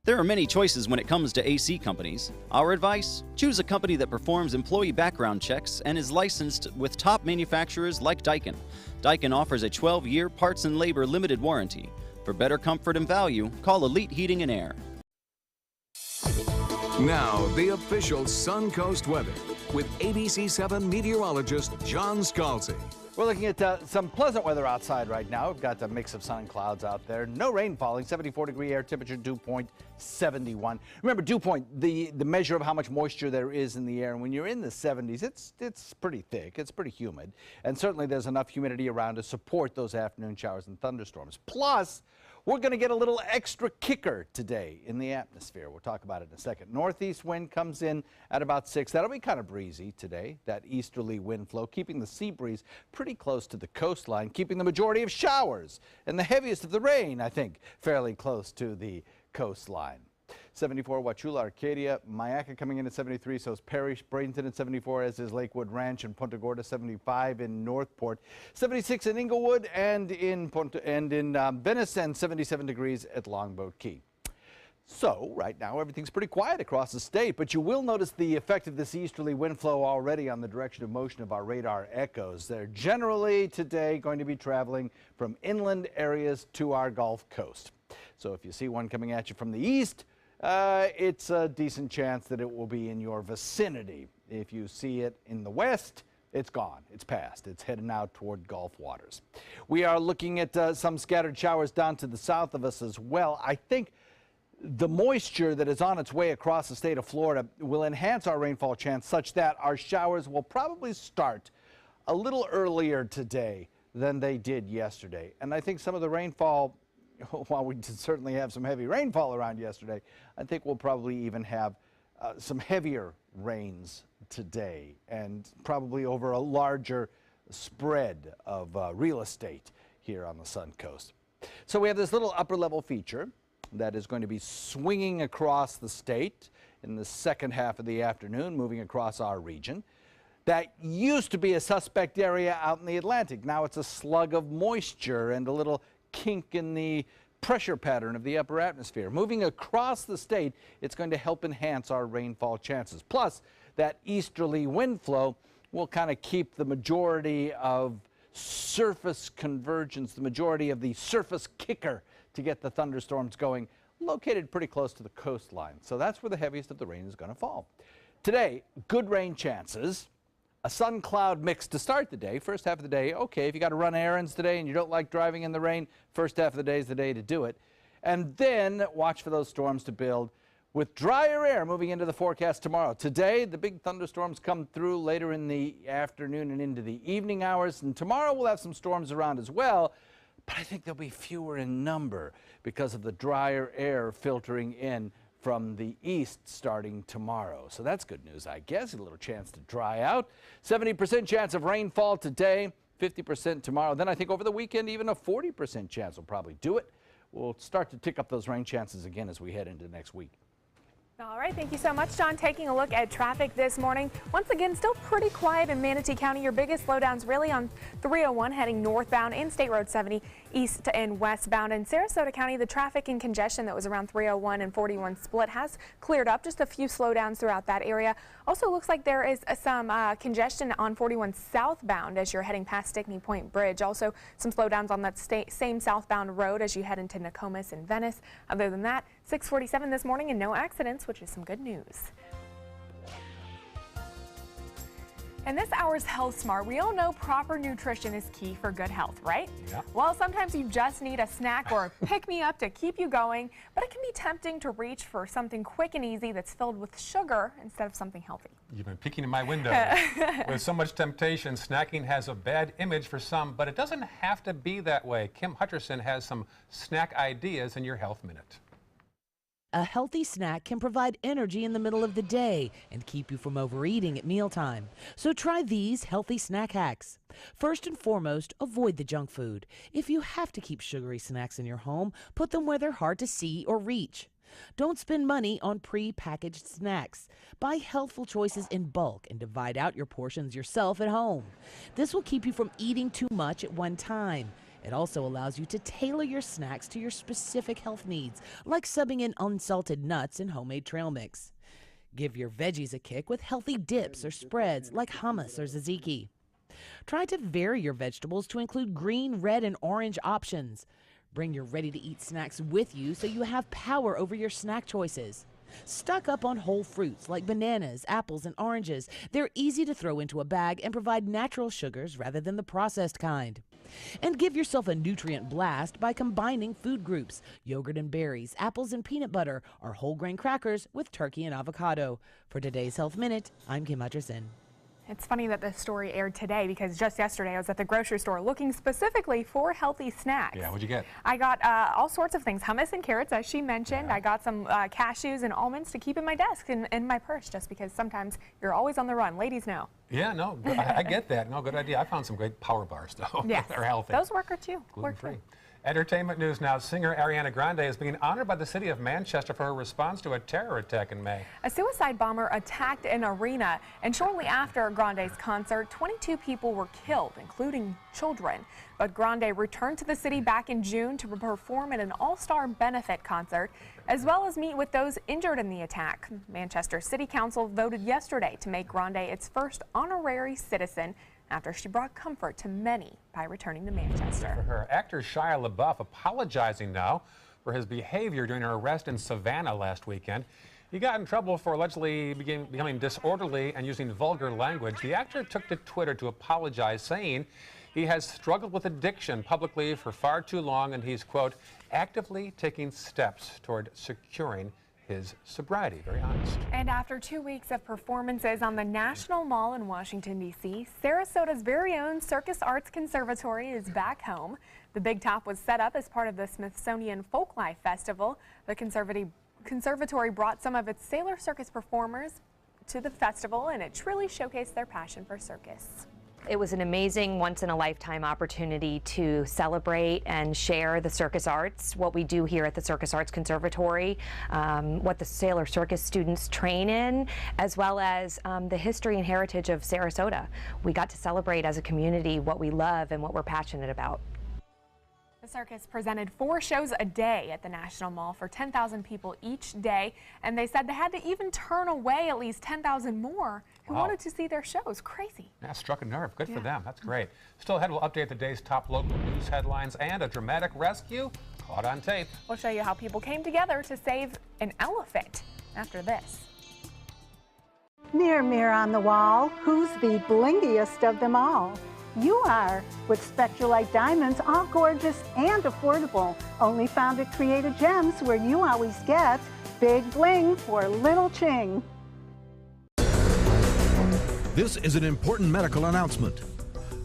There are many choices when it comes to AC companies. Our advice? Choose a company that performs employee background checks and is licensed with top manufacturers like Daikin. Daikin offers a 12-year parts and labor limited warranty. For better comfort and value, call Elite Heating and Air. Now, the official Suncoast weather with ABC7 meteorologist John Scalzi. We're looking at some pleasant weather outside right now. We've got a mix of sun and clouds out there. No rain falling, 74-degree air temperature, dew point 71. Remember, dew point, the measure of how much moisture there is in the air. And when you're in the 70s, it's pretty thick. It's pretty humid. And certainly there's enough humidity around to support those afternoon showers and thunderstorms. Plus, we're going to get a little extra kicker today in the atmosphere. We'll talk about it in a second. Northeast wind comes in at about 6. That'll be kind of breezy today, that easterly wind flow, keeping the sea breeze pretty close to the coastline, keeping the majority of showers and the heaviest of the rain, I think, fairly close to the coastline. 74, Wauchula, Arcadia, Mayaca coming in at 73, so is Parrish, Bradenton at 74, as is Lakewood Ranch and Punta Gorda, 75 in Northport, 76 in Inglewood and in Venice, and 77 degrees at Longboat Key. So right now everything's pretty quiet across the state, but you will notice the effect of this easterly wind flow already on the direction of motion of our radar echoes. They're generally today going to be traveling from inland areas to our Gulf Coast. So if you see one coming at you from the east, it's a decent chance that it will be in your vicinity. If you see it in the west, it's gone. It's past. It's heading out toward Gulf waters. We are looking at some scattered showers down to the south of us as well. I think the moisture that is on its way across the state of Florida will enhance our rainfall chance such that our showers will probably start a little earlier today than they did yesterday. And I think some of the rainfall, while we did certainly have some heavy rainfall around yesterday, I think we'll probably even have some heavier rains today and probably over a larger spread of real estate here on the Suncoast. So we have this little upper level feature that is going to be swinging across the state in the second half of the afternoon, moving across our region. That used to be a suspect area out in the Atlantic. Now it's a slug of moisture and a little kink in the pressure pattern of the upper atmosphere. Moving across the state, it's going to help enhance our rainfall chances. Plus, that easterly wind flow will kind of keep the majority of surface convergence, the majority of the surface kicker to get the thunderstorms going, located pretty close to the coastline. So that's where the heaviest of the rain is going to fall. Today, good rain chances. A sun-cloud mix to start the day. First half of the day, okay, if you got to run errands today and you don't like driving in the rain, first half of the day is the day to do it. And then watch for those storms to build with drier air moving into the forecast tomorrow. Today, the big thunderstorms come through later in the afternoon and into the evening hours. And tomorrow we'll have some storms around as well, but I think they'll be fewer in number because of the drier air filtering in from the east starting tomorrow. So that's good news, I guess. A little chance to dry out. 70% chance of rainfall today, 50% tomorrow. Then I think over the weekend, even a 40% chance will probably do it. We'll start to tick up those rain chances again as we head into next week. All right, thank you so much, John. Taking a look at traffic this morning. Once again, still pretty quiet in Manatee County. Your biggest slowdowns really on 301 heading northbound and State Road 70 east and westbound. In Sarasota County, the traffic and congestion that was around 301 and 41 split has cleared up. Just a few slowdowns throughout that area. Also looks like there is some congestion on 41 southbound as you're heading past Stickney Point Bridge. Also some slowdowns on that same southbound road as you head into Nokomis and Venice. Other than that, 6:47 this morning and no accidents, which is some good news. In this hour's Health Smart, we all know proper nutrition is key for good health, right? Yeah. Well, sometimes you just need a snack or a pick-me-up to keep you going, but it can be tempting to reach for something quick and easy that's filled with sugar instead of something healthy. You've been peeking in my window. With so much temptation, snacking has a bad image for some, but it doesn't have to be that way. Kim Hutcherson has some snack ideas in your Health Minute. A healthy snack can provide energy in the middle of the day and keep you from overeating at mealtime. So try these healthy snack hacks. First and foremost, avoid the junk food. If you have to keep sugary snacks in your home, put them where they're hard to see or reach. Don't spend money on pre-packaged snacks. Buy healthful choices in bulk and divide out your portions yourself at home. This will keep you from eating too much at one time. It also allows you to tailor your snacks to your specific health needs, like subbing in unsalted nuts and homemade trail mix. Give your veggies a kick with healthy dips or spreads like hummus or tzatziki. Try to vary your vegetables to include green, red, and orange options. Bring your ready-to-eat snacks with you so you have power over your snack choices. Stock up on whole fruits like bananas, apples, and oranges. They're easy to throw into a bag and provide natural sugars rather than the processed kind. And give yourself a nutrient blast by combining food groups, yogurt and berries, apples and peanut butter, or whole grain crackers with turkey and avocado. For today's Health Minute, I'm Kim Hutcherson. It's funny that this story aired today because just yesterday I was at the grocery store looking specifically for healthy snacks. Yeah, what'd you get? I got all sorts of things, hummus and carrots, as she mentioned. I got some cashews and almonds to keep in my desk and in my purse, just because sometimes you're always on the run. Ladies know. Yeah, no, I get that. No, good idea. I found some great power bars, though. Yes, They're healthy. those work too. Gluten-free. Entertainment news now. Singer Ariana Grande is being honored by the city of Manchester for her response to a terror attack in May. A suicide bomber attacked an arena, and shortly after Grande's concert, 22 people were killed, including children. But Grande returned to the city back in June to perform at an all-star benefit concert, as well as meet with those injured in the attack. Manchester City Council voted yesterday to make Grande its first honorary citizen after she brought comfort to many by returning to Manchester. For her, actor Shia LaBeouf apologizing now for his behavior during her arrest in Savannah last weekend. He got in trouble for allegedly becoming disorderly and using vulgar language. The actor took to Twitter to apologize, saying he has struggled with addiction publicly for far too long, and he's, quote, actively taking steps toward securing his sobriety. Very honest. And after 2 weeks of performances on the National Mall in Washington, D.C., Sarasota's very own Circus Arts Conservatory is back home. The Big Top was set up as part of the Smithsonian Folklife Festival. The conservatory brought some of its sailor circus performers to the festival, and it truly showcased their passion for circus. It was an amazing once-in-a-lifetime opportunity to celebrate and share the circus arts, what we do here at the Circus Arts Conservatory, what the sailor circus students train in, as well as the history and heritage of Sarasota. We got to celebrate as a community what we love and what we're passionate about. The circus presented 4 shows a day at the National Mall for 10,000 people each day, and they said they had to even turn away at least 10,000 more who wanted to see their shows. Crazy. Yeah, struck a nerve. Good for them. That's great. Still ahead, we'll update the day's top local news headlines and a dramatic rescue caught on tape. We'll show you how people came together to save an elephant after this. Mirror, mirror on the wall, who's the blingiest of them all? You are, with Spectralite diamonds, all gorgeous and affordable. Only found at Creative Gems, where you always get big bling for little ching. This is an important medical announcement.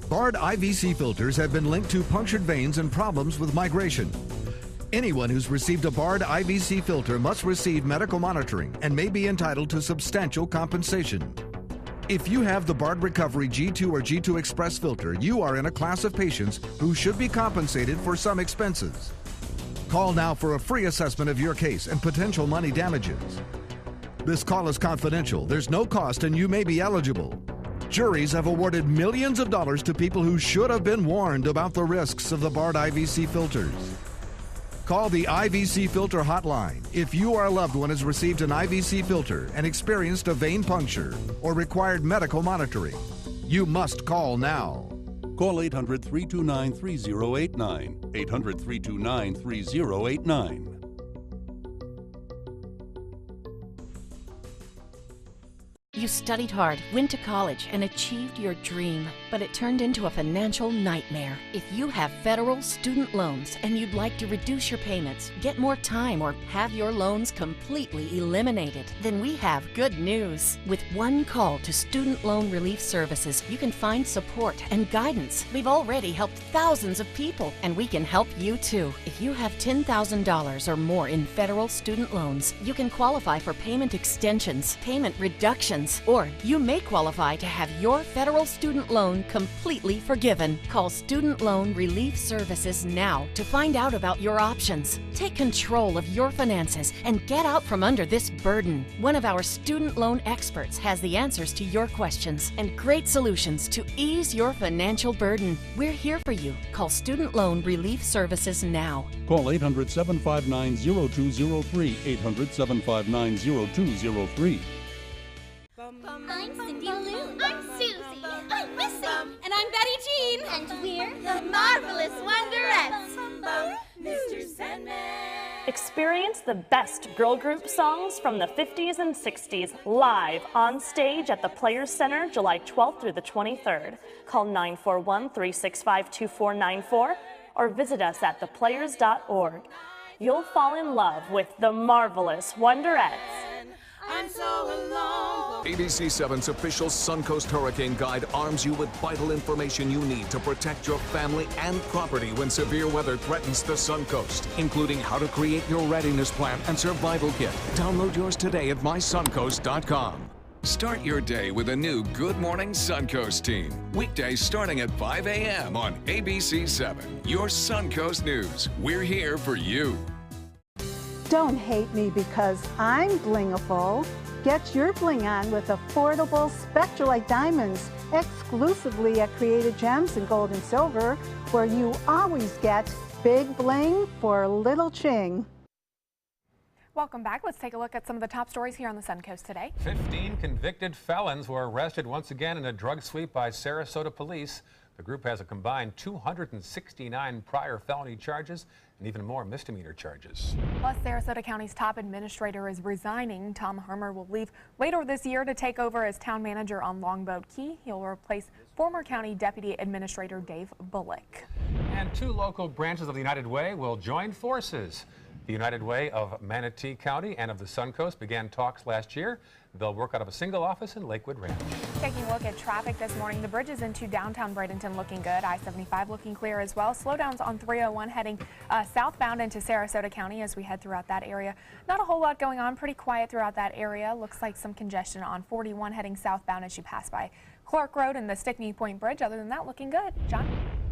Bard IVC filters have been linked to punctured veins and problems with migration. Anyone who's received a Bard IVC filter must receive medical monitoring and may be entitled to substantial compensation. If you have the Bard Recovery G2 or G2 Express filter, you are in a class of patients who should be compensated for some expenses. Call now for a free assessment of your case and potential money damages. This call is confidential. There's no cost and you may be eligible. Juries have awarded millions of dollars to people who should have been warned about the risks of the Bard IVC filters. Call the IVC Filter Hotline if you or a loved one has received an IVC filter and experienced a vein puncture or required medical monitoring. You must call now. Call 800-329-3089. 800-329-3089. You studied hard, went to college, and achieved your dream, but it turned into a financial nightmare. If you have federal student loans and you'd like to reduce your payments, get more time, or have your loans completely eliminated, then we have good news. With one call to Student Loan Relief Services, you can find support and guidance. We've already helped thousands of people, and we can help you too. If you have $10,000 or more in federal student loans, you can qualify for payment extensions, payment reductions, or you may qualify to have your federal student loan completely forgiven. Call Student Loan Relief Services now to find out about your options. Take control of your finances and get out from under this burden. One of our student loan experts has the answers to your questions and great solutions to ease your financial burden. We're here for you. Call Student Loan Relief Services now. Call 800-759-0203. 800-759-0203. I'm Cindy Lou. I'm Susie. I'm Missy. And I'm Betty Jean. And we're the Marvelous Wonderettes. Mr. Sandman. Experience the best girl group songs from the 50s and 60s live on stage at the Players Center July 12th through the 23rd. Call 941-365-2494 or visit us at theplayers.org. You'll fall in love with the Marvelous Wonderettes. I'm so alone. ABC7's official Suncoast Hurricane Guide arms you with vital information you need to protect your family and property when severe weather threatens the Suncoast, including how to create your readiness plan and survival kit. Download yours today at mysuncoast.com. Start your day with a new Good Morning Suncoast team. Weekdays starting at 5 a.m. on ABC 7. Your Suncoast News. We're here for you. Don't hate me because I'm blingable. Get your bling on with affordable Spectralite diamonds exclusively at Created Gems in Gold and Silver, where you always get big bling for little ching. Welcome back. Let's take a look at some of the top stories here on the Suncoast today. 15 convicted felons were arrested once again in a drug sweep by Sarasota police. The group has a combined 269 prior felony charges and even more misdemeanor charges. Plus, Sarasota County's top administrator is resigning. Tom Harmer will leave later this year to take over as town manager on Longboat Key. He'll replace former county deputy administrator Dave Bullock. And 2 local branches of the United Way will join forces. The United Way of Manatee County and of the Suncoast began talks last year. They'll work out of a single office in Lakewood Ranch. Taking a look at traffic this morning, the bridges into downtown Bradenton looking good. I-75 looking clear as well. Slowdowns on 301 heading southbound into Sarasota County as we head throughout that area. Not a whole lot going on, pretty quiet throughout that area. Looks like some congestion on 41 heading southbound as you pass by Clark Road and the Stickney Point Bridge. Other than that, looking good. John?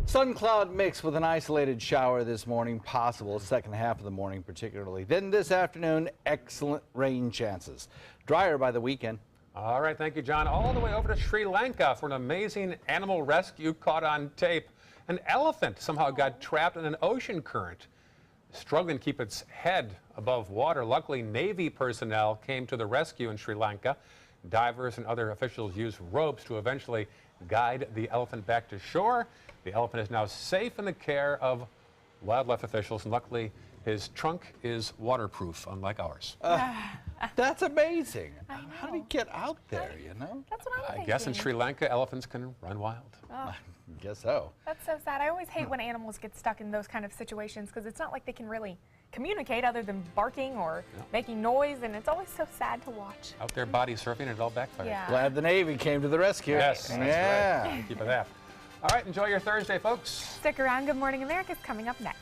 Sun cloud mix with an isolated shower this morning, possible second half of the morning particularly. Then this afternoon, excellent rain chances. Drier by the weekend. All right, thank you, John. All the way over to Sri Lanka for an amazing animal rescue caught on tape. An elephant somehow got trapped in an ocean current, struggling to keep its head above water. Luckily, Navy personnel came to the rescue in Sri Lanka. Divers and other officials used ropes to eventually guide the elephant back to shore. The elephant is now safe in the care of wildlife officials, and luckily his trunk is waterproof, unlike ours. That's amazing. How did he get out there, you know? That's what I'm thinking. I guess in Sri Lanka, elephants can run wild. Oh, I guess so. that's so sad. I always hate when animals get stuck in those kind of situations because it's not like they can really communicate other than barking or making noise, and it's always so sad to watch. Out there body surfing, it all backfired. Yeah. Glad the Navy came to the rescue. Yes, that's yeah. right. Keep it that. All right, enjoy your Thursday, folks. Stick around. Good Morning America is coming up next.